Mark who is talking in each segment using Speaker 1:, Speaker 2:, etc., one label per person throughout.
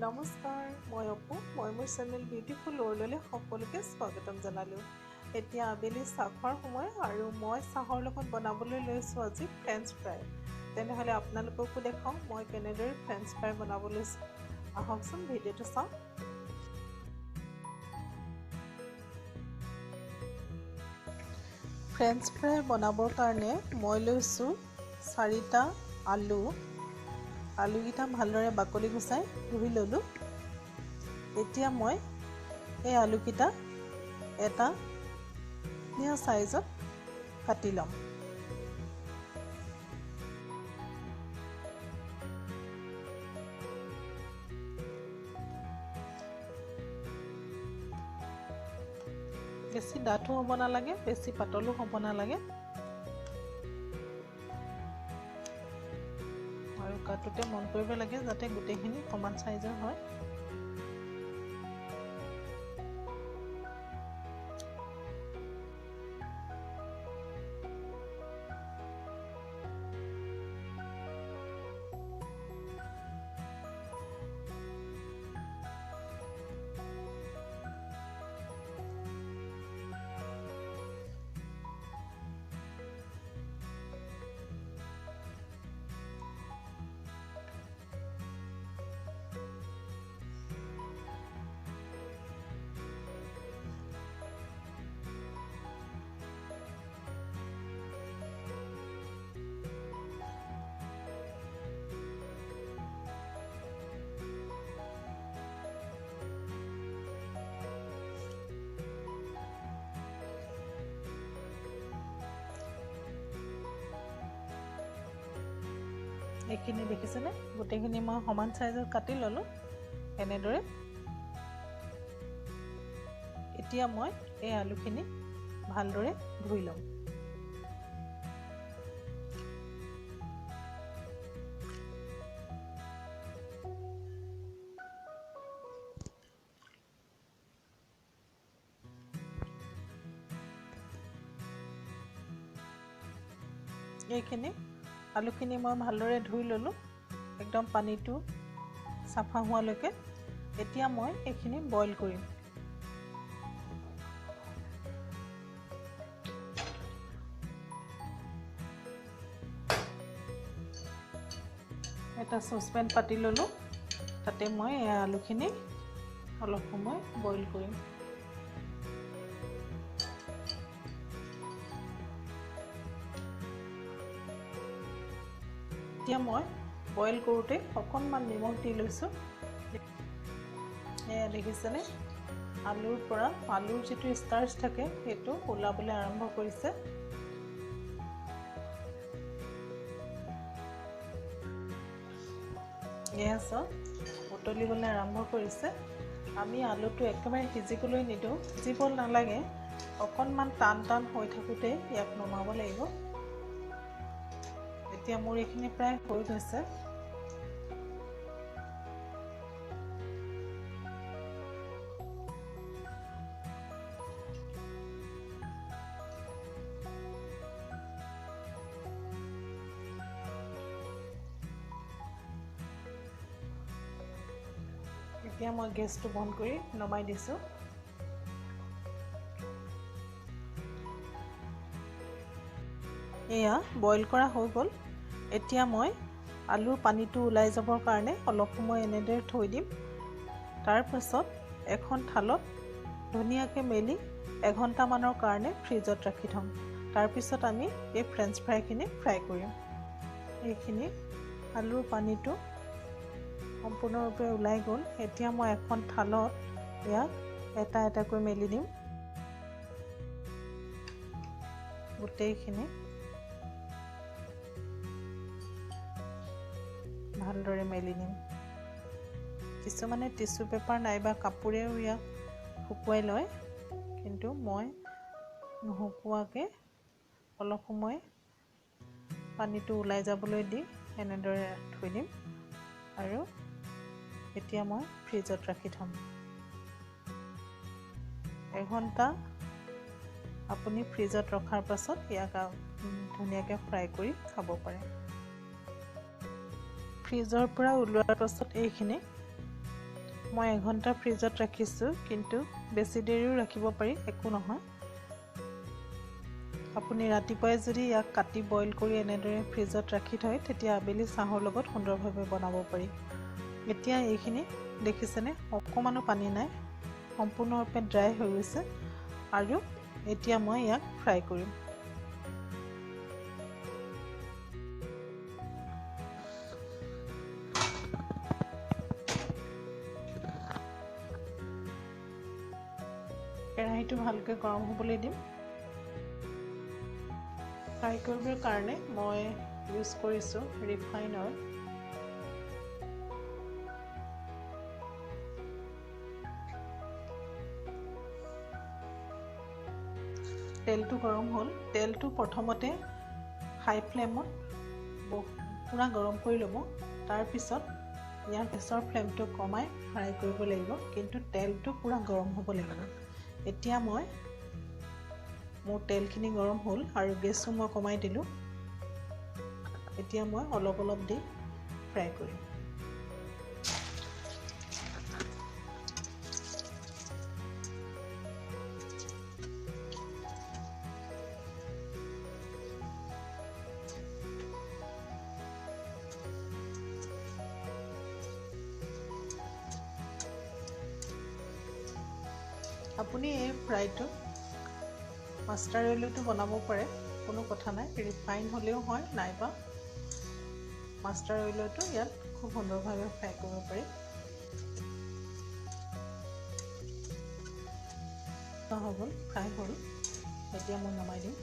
Speaker 1: নমস্কাৰ, মই অপু। মই মোৰ চেনেল বিউটিফুল ৱৰ্ল্ডলৈ সকলোকে স্বাগতম জনালোঁ। এতিয়া আবেলি চাহ খোৱাৰ সময় আৰু মই চাহৰ লগত বনাবলৈ লৈছোঁ আজি ফ্ৰেঞ্চ ফ্ৰাই। তেনেহ'লে আপোনালোককো দেখাওঁ মই কেনেদৰে ফ্ৰেঞ্চ ফ্ৰাই বনাব লৈছোঁ। আহকচোন ভিডিঅ'টো চাওঁ। ফ্ৰেঞ্চ ফ্ৰাই বনাবৰ কাৰণে মই লৈছোঁ 4টা আলু। আলুকেইটা ভালদৰে বাকলি গুচাই ধুই ল'লোঁ। এতিয়া মই এই আলুকেইটা এটা ধুনীয়া চাইজত কাটি ল'ম। বেছি ডাঠো হ'ব নালাগে, বেছি পাতলো হ'ব নালাগে। আৰু কাটোতে মন কৰিব লাগে যাতে গোটেইখিনি সমান চাইজৰ হয়। এইখিনি দেখিছেনে? গোটেইখিনি মই সমান চাইজত কাটি ল'লোঁ এনেদৰে। এতিয়া মই এই আলুখিনি ভালদৰে ধুই ল'ম। এইখিনি আলুখিনি মই ভালদৰে ধুই ল'লোঁ, একদম পানীটো চাফা হোৱালৈকে। এতিয়া মই এইখিনি বইল কৰিম। এটা চচপেন পাতি ল'লোঁ, তাতে মই এই আলুখিনি অলপ সময় বইল কৰিম। এতিয়া মই বইল কৰোঁতে অকণমান নিমখ দি লৈছোঁ। এয়া দেখিছেনে? আলুৰ যিটো ষ্টাৰ্চ থাকে সেইটো ওলাবলৈ আৰম্ভ কৰিছে। এয়া চাওক, উতলিবলৈ আৰম্ভ কৰিছে। আমি আলুটো একেবাৰে সিজিবলৈ নিদিওঁ, সিজিব নালাগে, অকণমান টান হৈ থাকোঁতে ইয়াক নমাব লাগিব। এতিয়া মোৰ এইখিনি প্ৰায় হৈ গৈছে। এতিয়া মই গেছটো বন্ধ কৰি নমাই দিছোঁ। এয়া বইল কৰা হৈ গ'ল। এতিয়া মই আলুৰ পানীটো ওলাই যাবৰ কাৰণে অলপ সময় এনেদৰে থৈ দিম। তাৰপাছত এখন থালত ধুনীয়াকৈ মেলি এঘণ্টামানৰ কাৰণে ফ্ৰিজত ৰাখি থ'ম। তাৰপিছত আমি এই ফ্ৰেঞ্চ ফ্ৰাইখিনি ফ্ৰাই কৰিম। এইখিনি আলুৰ পানীটো সম্পূৰ্ণৰূপে ওলাই গ'ল। এতিয়া মই এখন থালত ইয়াক এটা এটাকৈ মেলি দিম। গোটেইখিনি ভালদৰে মেলি নিম। কিছুমানে টিচু পেপাৰ নাইবা কাপোৰেও ইয়াক শুকুৱাই লয়, কিন্তু মই নুশুকুৱাকৈ অলপ সময় পানীটো ওলাই যাবলৈ দি এনেদৰে থৈ দিম আৰু এতিয়া মই ফ্ৰিজত ৰাখি থ'ম। এঘণ্টা আপুনি ফ্ৰিজত ৰখাৰ পাছত ইয়াক ধুনীয়াকৈ ফ্ৰাই কৰি খাব পাৰে। ফ্ৰিজৰ পৰা ওলোৱাৰ পাছত এইখিনি মই 1 ঘণ্টা ফ্ৰিজত ৰাখিছোঁ, কিন্তু বেছি দেৰিও ৰাখিব পাৰি, একো নহয়। আপুনি ৰাতিপুৱাই যদি ইয়াক কাটি বইল কৰি এনেদৰে ফ্ৰিজত ৰাখি থয়, তেতিয়া আবেলি চাহৰ লগত সুন্দৰভাৱে বনাব পাৰি। এতিয়া এইখিনি দেখিছেনে, অকণমানো পানী নাই, সম্পূৰ্ণৰূপে ড্ৰাই হৈ গৈছে। আৰু এতিয়া মই ইয়াক ফ্ৰাই কৰিম। কেৰাহীটো ভালকৈ গৰম হ'বলৈ দিম। ফ্ৰাই কৰিবৰ কাৰণে মই ইউজ কৰিছোঁ ৰিফাইন অইল। তেলটো গৰম হ'ল। তেলটো প্ৰথমতে হাই ফ্লেমত পূৰা গৰম কৰি ল'ব। তাৰপিছত ইয়াৰ গেছৰ ফ্লেমটো কমাই ফ্ৰাই কৰিব লাগিব, কিন্তু তেলটো পূৰা গৰম হ'ব লাগিব। এতিয়া মোৰ তেলখিনি গৰম হ'ল আৰু গেছো মই কমাই দিলোঁ। এতিয়া মই অলপ অলপ দি ফ্ৰাই কৰিম। আপুনি এই ফ্ৰাইটো মাষ্টাৰ অইলতো বনাব পাৰে, কোনো কথা নাই। ৰিফাইন হ'লেও হয়, নাইবা মাষ্টাৰ অইলতো ইয়াত খুব সুন্দৰভাৱে ফ্ৰাই কৰিব পাৰি। হৈ গ'ল, ফ্ৰাই হ'ল। এতিয়া মই নমাই দিম।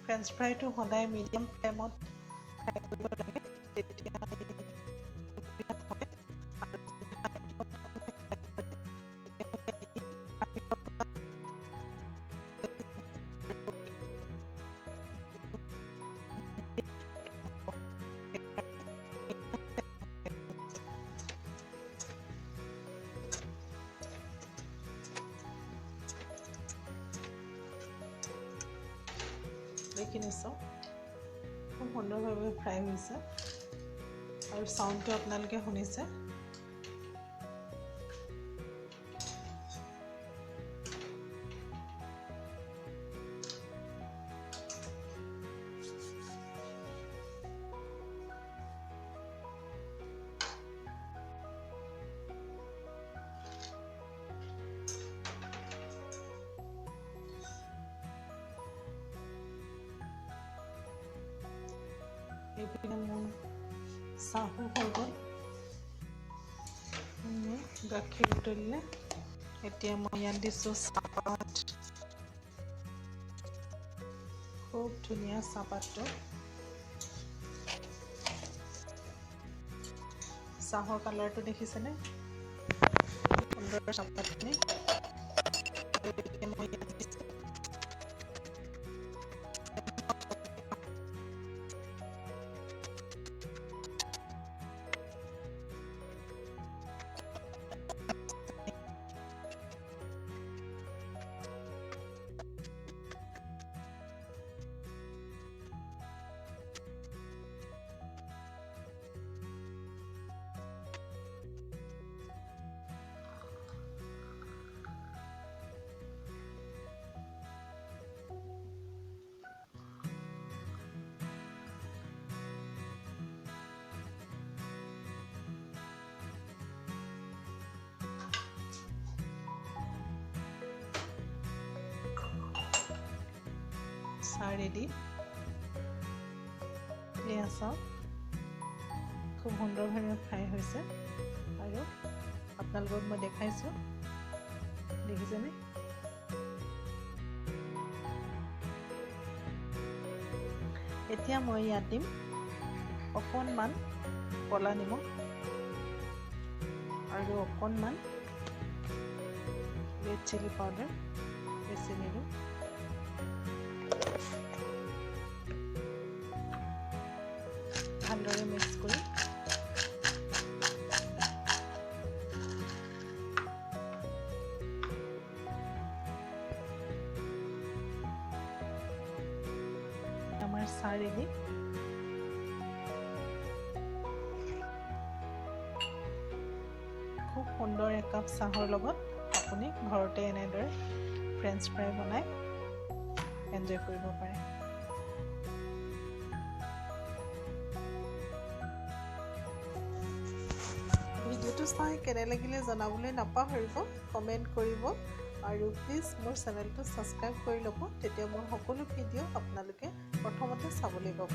Speaker 1: ফ্ৰেঞ্চ ফ্ৰাইটো সদায় মিডিয়াম ফ্লেমত ফ্ৰাই কৰিব লাগে, তেতিয়া এইখিনি চাওক, খুব সুন্দৰভাৱে ফ্ৰাই হৈছে আৰু চাউণ্ডটো আপোনালোকে শুনিছে। এইপিনে মোৰ চাহো হৈ গ'ল, গাখীৰ উতলিলে। এতিয়া মই ইয়াত দিছোঁ চাহপাত, খুব ধুনীয়া চাহপাতটো। চাহৰ কালাৰটো দেখিছেনে, সুন্দৰ চাহপাতখিনি। মই ইয়াত দিছোঁ চাহ ৰেডি। এয়া চাওক, খুব সুন্দৰভাৱে ফ্ৰাই হৈছে আৰু আপোনালোকক মই দেখাইছোঁ, দেখিছেনে? এতিয়া মই ইয়াত দিম অকণমান ক'লা নিমখ আৰু অকণমান ৰেড চিলি পাউডাৰ, বেছি নিদিওঁ। ভালদৰে মিক্স কৰি আমাৰ চাহ ৰেডি। খুব সুন্দৰ একাপ চাহৰ লগত আপুনি ঘৰতে এনেদৰে ফ্ৰেঞ্চ ফ্ৰাই বনাই এনজয় কৰিব পাৰে। ভিডিঅ'টো চাই কেনে লাগিলে জনাবলৈ নাপাহৰিব, কমেণ্ট কৰিব আৰু প্লিজ মোৰ চেনেলটো ছাবস্ক্ৰাইব কৰি ল'ব, তেতিয়া মোৰ সকলো ভিডিঅ' আপোনালোকে প্ৰথমতে চাবলৈ পাব।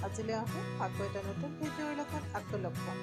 Speaker 1: আজিলৈ আহোঁ, আকৌ এটা নতুন ভিডিঅ'ৰ লগত আকৌ লগ পাম।